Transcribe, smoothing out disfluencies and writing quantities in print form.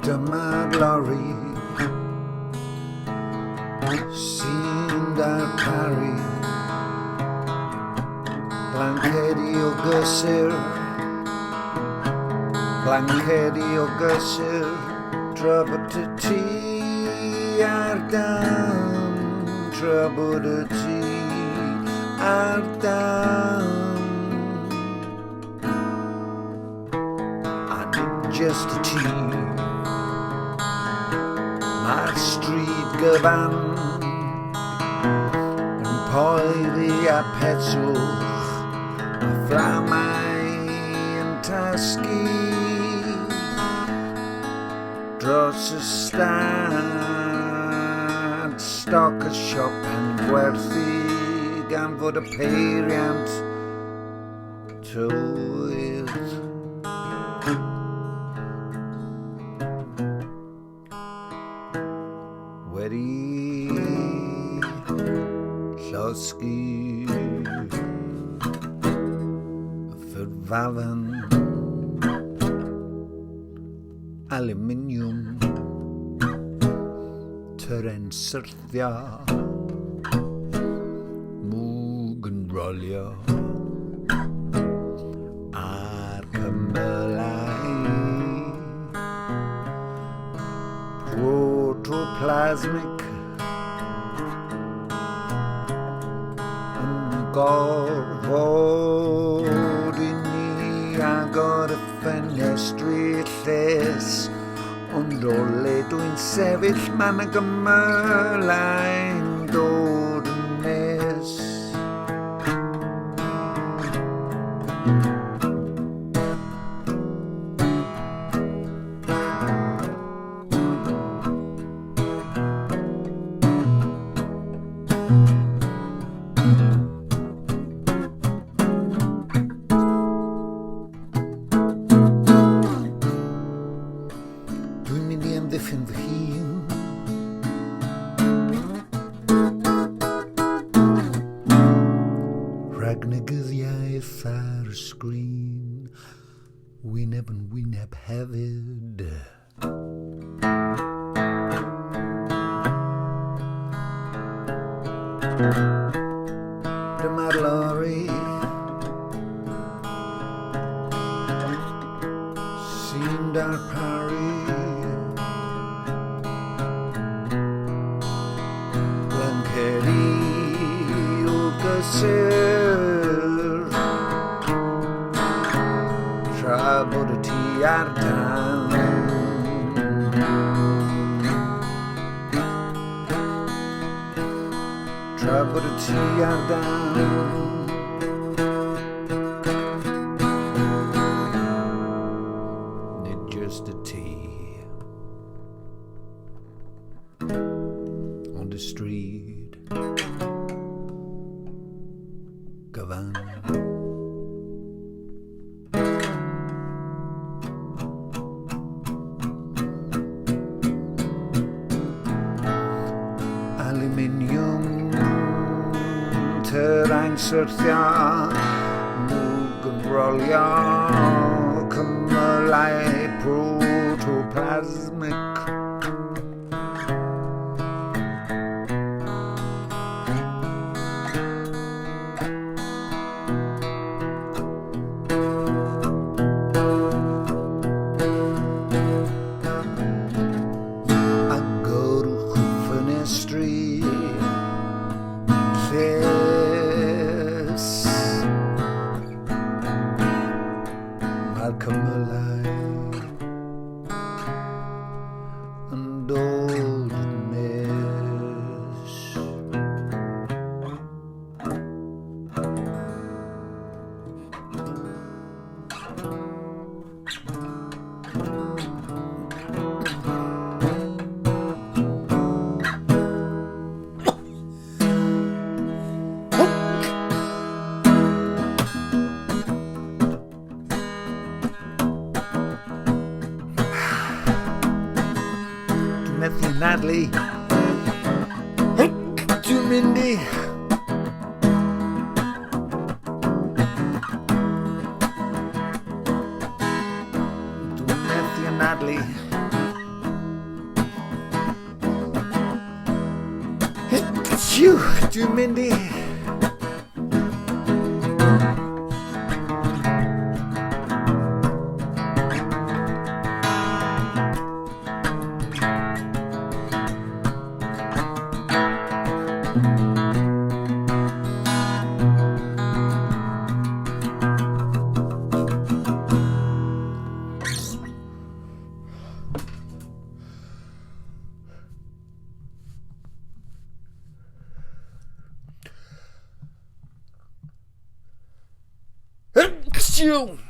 Dyma'r Lori Sy'n Darparu Blancedi o Gysur Blancedi o Gysur Trafod y tŷ ar dan Trafod y tŷ ar dan A nid just y tŷ Mae'r Stryd Gyfan yn poeri a pheswch a Fflamau yn Tasgu Dros y Stâd, Stoc a Siope'n Gwerthu gan fod y Peiriant Tywydd Wedi Llosgi'r Ffurfafen Aliminiwm Tyrrau'n Syrthio Rholio a'r Cymylau Protoplasmig yn Gorfodi ni Agor y Ffenestri Llês ond o le Dwi'n Sefyll mae 'na Cymylau'n dod yn nes Dwi'n mynd I amddiffyn fy hun Rhag negyddiaeth ar y sgrin Wyneb yn wyneb hefyd Dyma'r Lori Sy'n Darparu Blancedi o Gysur Trafod y tŷ ar dan Trafod y tŷ ar dan Nid just y tŷ Ond y Stryd Gyfan Aliminiwm Tyrrau'n Syrthio Rholio Cymylau Protoplasmig Agor Ffenestri Llês Mae'r Cymylau yn dod yn nes Dwi Methu Anadlu Dwi'n Mynd Dwi Methu Anadlu Dwi'n mynd i... Gysur!